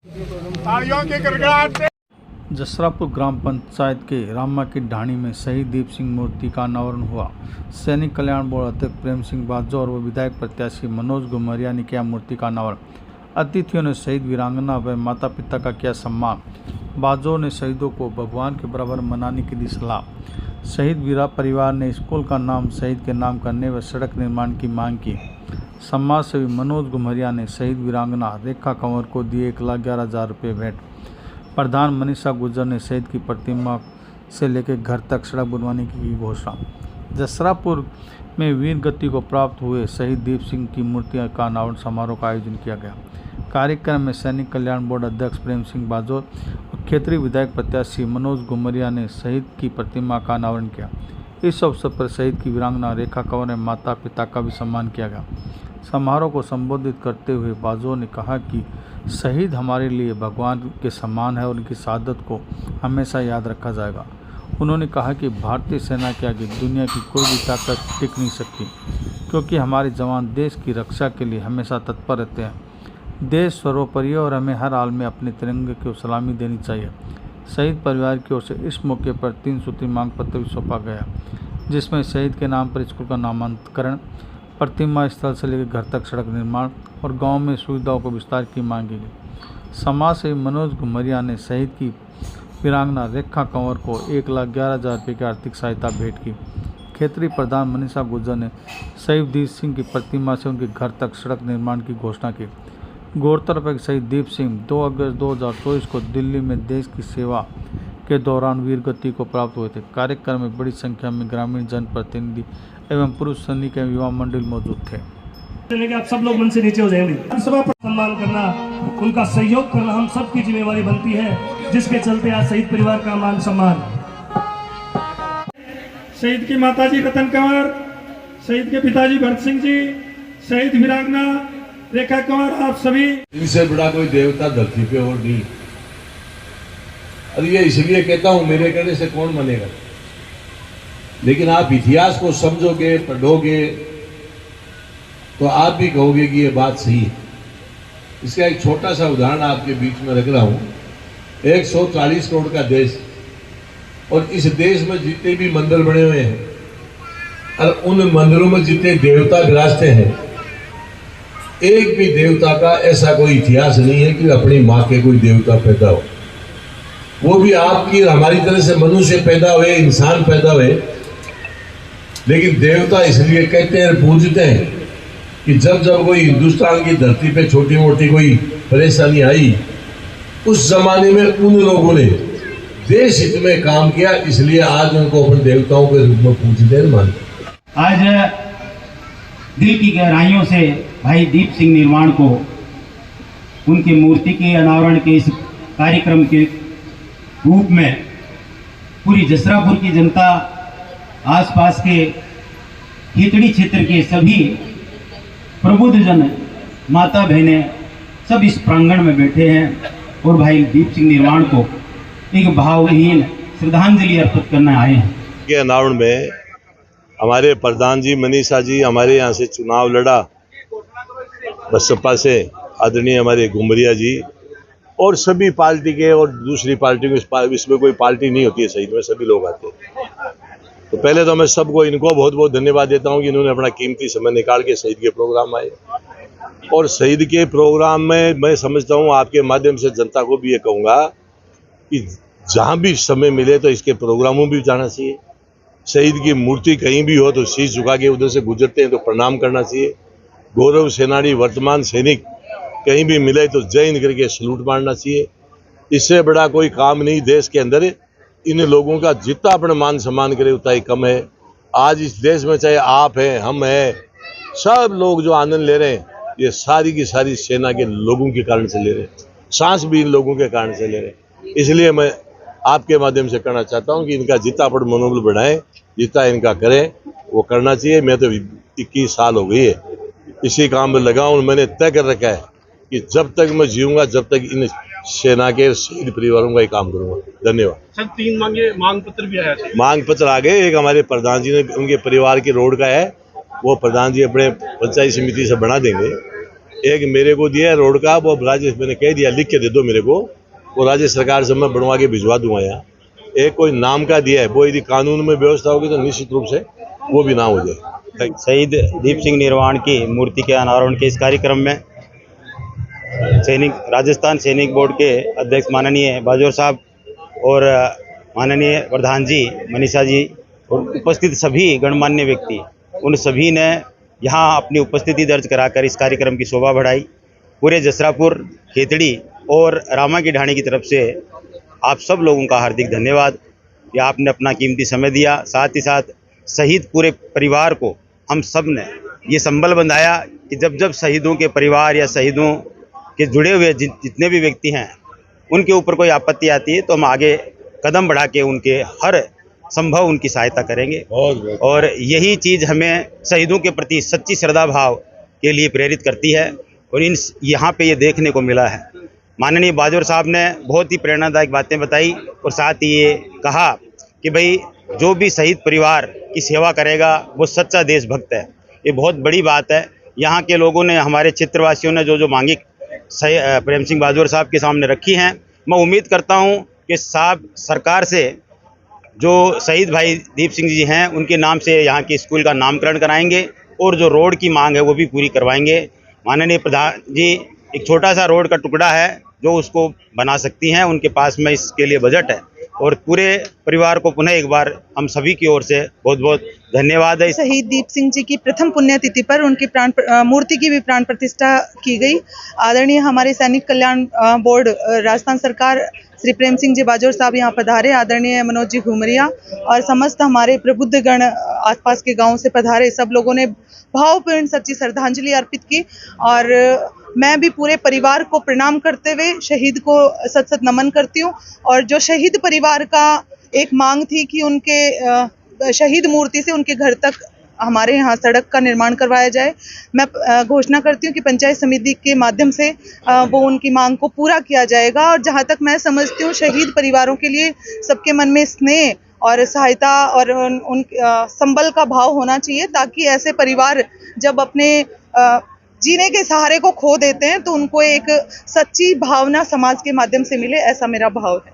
तालियों की गड़गड़ाहट से जसरापुर ग्राम पंचायत के रामा की ढाणी में शहीद दीप सिंह मूर्ति का अनावरण हुआ। सैनिक कल्याण बोर्ड अध्यक्ष प्रेम सिंह बाजवा और विधायक प्रत्याशी मनोज घुमरिया ने किया मूर्ति का अनावरण। अतिथियों ने शहीद वीरांगना व माता पिता का किया सम्मान। बाजवा ने शहीदों को भगवान के बराबर मनाने की दी सलाह। शहीद वीरा परिवार ने स्कूल का नाम शहीद के नाम करने व सड़क निर्माण की मांग की। समाज सेवी मनोज घुमरिया ने शहीद वीरांगना रेखा कंवर को दिए 1,11,000 रुपये भेंट। प्रधान मनीषा गुर्जर ने शहीद की प्रतिमा से लेकर घर तक सड़क बनवाने की घोषणा। जसरापुर में वीर गति को प्राप्त हुए शहीद दीप सिंह की मूर्ति का अनावरण समारोह का आयोजन किया गया। कार्यक्रम में सैनिक कल्याण बोर्ड अध्यक्ष प्रेम सिंह बाजवा और क्षेत्रीय विधायक प्रत्याशी मनोज घुमरिया ने शहीद की प्रतिमा का अनावरण किया। इस अवसर पर शहीद की वीरांगना रेखा कंवर और माता पिता का भी सम्मान किया गया। समारोह को संबोधित करते हुए बाजवा ने कहा कि शहीद हमारे लिए भगवान के समान है और उनकी शहादत को हमेशा याद रखा जाएगा। उन्होंने कहा कि भारतीय सेना के आगे दुनिया की कोई भी ताकत टिक नहीं सकती, क्योंकि हमारे जवान देश की रक्षा के लिए हमेशा तत्पर रहते हैं। देश सर्वोपरि है और हमें हर हाल में अपने तिरंगे को सलामी देनी चाहिए। शहीद परिवार की ओर से इस मौके पर 3 सूत्री मांग पत्र भी सौंपा गया, जिसमें शहीद के नाम पर स्कूल का नामांतरण, प्रतिमा स्थल से लेकर घर तक सड़क निर्माण और गांव में सुविधाओं को विस्तार की मांग की गई। समाज सेवी मनोज घुमरिया ने शहीद की वीरांगना रेखा कंवर को 1,11,000 रुपये की आर्थिक सहायता भेंट की। क्षेत्रीय प्रधान मनीषा गुर्जर ने शहीद दीप सिंह की प्रतिमा से उनके घर तक सड़क निर्माण की घोषणा की। गौरतलब है कि शहीद दीप सिंह 2 अगस्त 2024 को दिल्ली में देश की सेवा के दौरान वीर गति को प्राप्त हुए थे। कार्यक्रम में बड़ी संख्या में ग्रामीण जनप्रतिनिधि एवं पुरुष सैनिक एवं युवा मंडल मौजूद थे। आप सब लोग मन से नीचे हो जाएंगे। सभा पर सम्मान करना, उनका सहयोग करना हम सबकी जिम्मेवारी बनती है, जिसके चलते आज शहीद परिवार का मान सम्मान। शहीद की माताजी रतन कंवर, शहीद के पिताजी भरत सिंह जी, शहीद वीरांगना रेखा कंवर, आप सभी। इनसे बड़ा कोई देवता धरती पे और नहीं। और ये इसलिए कहता हूं, मेरे कहने से कौन मानेगा, लेकिन आप इतिहास को समझोगे, पढ़ोगे, तो आप भी कहोगे कि ये बात सही है। इसका एक छोटा सा उदाहरण आपके बीच में रख रहा हूं। 140 करोड़ का देश, और इस देश में जितने भी मंदिर बने हुए हैं और उन मंदिरों में जितने देवता विराजते हैं, एक भी देवता का ऐसा कोई इतिहास नहीं है कि अपनी माँ के कोई देवता पैदा हो। वो भी आपकी हमारी तरह से मनुष्य पैदा हुए, इंसान पैदा हुए, लेकिन देवता इसलिए कहते हैं, पूजते हैं कि जब जब कोई हिंदुस्तान की धरती पे छोटी मोटी कोई परेशानी आई, उस जमाने में उन लोगों ने देश हित में काम किया, इसलिए आज उनको अपने देवताओं के रूप में पूजते हैं, मानते। आज दिल की गहराइयों से भाई दीप सिंह निर्माण को उनकी मूर्ति के अनावरण के इस कार्यक्रम के रूप में पूरी जसरापुर की जनता, आसपास के खीतड़ी क्षेत्र के सभी प्रबुद्ध जन, माता बहनें सब इस प्रांगण में बैठे हैं और भाई दीप सिंह निर्माण को एक भावहीन श्रद्धांजलि अर्पित करने आए हैं। के अनावरण में हमारे प्रधान जी मनीषा जी, हमारे यहाँ से चुनाव लड़ा बसपा से, आदरणीय हमारे घुमरिया जी, और सभी पार्टी के और दूसरी पार्टी में, इसमें कोई पार्टी नहीं होती है, शहीद में सभी लोग आते हैं। तो पहले तो मैं सबको, इनको बहुत बहुत धन्यवाद देता हूं कि इन्होंने अपना कीमती समय निकाल के शहीद के प्रोग्राम आए। और शहीद के प्रोग्राम में मैं समझता हूं, आपके माध्यम से जनता को भी ये कहूँगा कि जहाँ भी समय मिले तो इसके प्रोग्रामों भी जाना चाहिए। शहीद की मूर्ति कहीं भी हो तो शीश झुका के उधर से गुजरते हैं तो प्रणाम करना चाहिए। गौरव सेनानी, वर्तमान सैनिक कहीं भी मिले तो जय हिंद करके सलूट मारना चाहिए। इससे बड़ा कोई काम नहीं देश के अंदर। इन लोगों का जितना अपने मान सम्मान करे उतना ही कम है। आज इस देश में चाहे आप हैं, हम हैं, सब लोग जो आनंद ले रहे हैं, ये सारी की सारी सेना के लोगों के कारण से ले रहे हैं। सांस भी इन लोगों के कारण से ले रहे हैं। इसलिए मैं आपके माध्यम से कहना चाहता हूं कि इनका जितना अपन मनोबल बढ़ाएं, जितना इनका करें वो करना चाहिए। मैं तो 21 साल हो गई है इसी काम में लगा हूं। मैंने तय कर रखा है कि जब तक मैं जीऊंगा, जब तक इन सेना के शहीद परिवारों का ही काम करूंगा। धन्यवाद। सर 3 मांग पत्र भी आया था। मांग पत्र आ गए। एक हमारे प्रधान जी ने, उनके परिवार के रोड का है, वो प्रधान जी अपने पंचायत समिति से बना देंगे। एक मेरे को दिया है रोड का, वो राज्य मैंने कह दिया लिख के दे दो मेरे को, वो राज्य सरकार से मैं बनवा के भिजवा दूंगा यहाँ। एक कोई नाम का दिया है, वो यदि कानून में व्यवस्था होगी तो निश्चित रूप से वो भी ना हो जाए। शहीद दीप सिंह निर्वाण की मूर्ति के अनावरण के इस कार्यक्रम में राजस्थान सैनिक बोर्ड के अध्यक्ष माननीय बाजोर साहब और माननीय प्रधान जी मनीषा जी और उपस्थित सभी गणमान्य व्यक्ति, उन सभी ने यहाँ अपनी उपस्थिति दर्ज कराकर इस कार्यक्रम की शोभा बढ़ाई। पूरे जसरापुर, खेतड़ी और रामा की ढाणी की तरफ से आप सब लोगों का हार्दिक धन्यवाद कि आपने अपना कीमती समय दिया। साथ ही साथ शहीद पूरे परिवार को हम सब ने ये संबल बंधाया कि जब जब शहीदों के परिवार या शहीदों के जुड़े हुए जितने भी व्यक्ति हैं उनके ऊपर कोई आपत्ति आती है तो हम आगे कदम बढ़ा के उनके हर संभव उनकी सहायता करेंगे। और यही चीज़ हमें शहीदों के प्रति सच्ची श्रद्धा भाव के लिए प्रेरित करती है। और यहाँ पे ये देखने को मिला है, माननीय बाजोर साहब ने बहुत ही प्रेरणादायक बातें बताई और साथ ही ये कहा कि भाई जो भी शहीद परिवार की सेवा करेगा वो सच्चा देशभक्त है। ये बहुत बड़ी बात है। यहाँ के लोगों ने, हमारे क्षेत्रवासियों ने जो मांगी प्रेम सिंह बाजोर साहब के सामने रखी हैं, मैं उम्मीद करता हूँ कि साहब सरकार से जो शहीद भाई दीप सिंह जी हैं उनके नाम से यहाँ के स्कूल का नामकरण कराएंगे और जो रोड की मांग है वो भी पूरी करवाएंगे। माननीय प्रधान जी एक छोटा सा रोड का टुकड़ा है जो उसको बना सकती हैं, उनके पास में इसके लिए बजट है। और पूरे परिवार को पुनः एक बार हम सभी की ओर से बहुत बहुत धन्यवाद है। शहीद दीप सिंह जी की प्रथम पुण्यतिथि पर उनकी मूर्ति की भी प्राण प्रतिष्ठा की गई। आदरणीय हमारे सैनिक कल्याण बोर्ड राजस्थान सरकार श्री प्रेम सिंह जी बाजोर साहब यहाँ पधारे, आदरणीय मनोज जी घुमरिया और समस्त हमारे प्रबुद्ध गण आसपास के गांव से पधारे। सब लोगों ने भावपूर्ण सच्ची श्रद्धांजलि अर्पित की और मैं भी पूरे परिवार को प्रणाम करते हुए शहीद को सत सत नमन करती हूँ। और जो शहीद परिवार का एक मांग थी कि उनके शहीद मूर्ति से उनके घर तक हमारे यहाँ सड़क का निर्माण करवाया जाए, मैं घोषणा करती हूँ कि पंचायत समिति के माध्यम से वो उनकी मांग को पूरा किया जाएगा। और जहाँ तक मैं समझती हूँ शहीद परिवारों के लिए सबके मन में स्नेह और सहायता और उन संबल का भाव होना चाहिए, ताकि ऐसे परिवार जब अपने जीने के सहारे को खो देते हैं तो उनको एक सच्ची भावना समाज के माध्यम से मिले, ऐसा मेरा भाव है।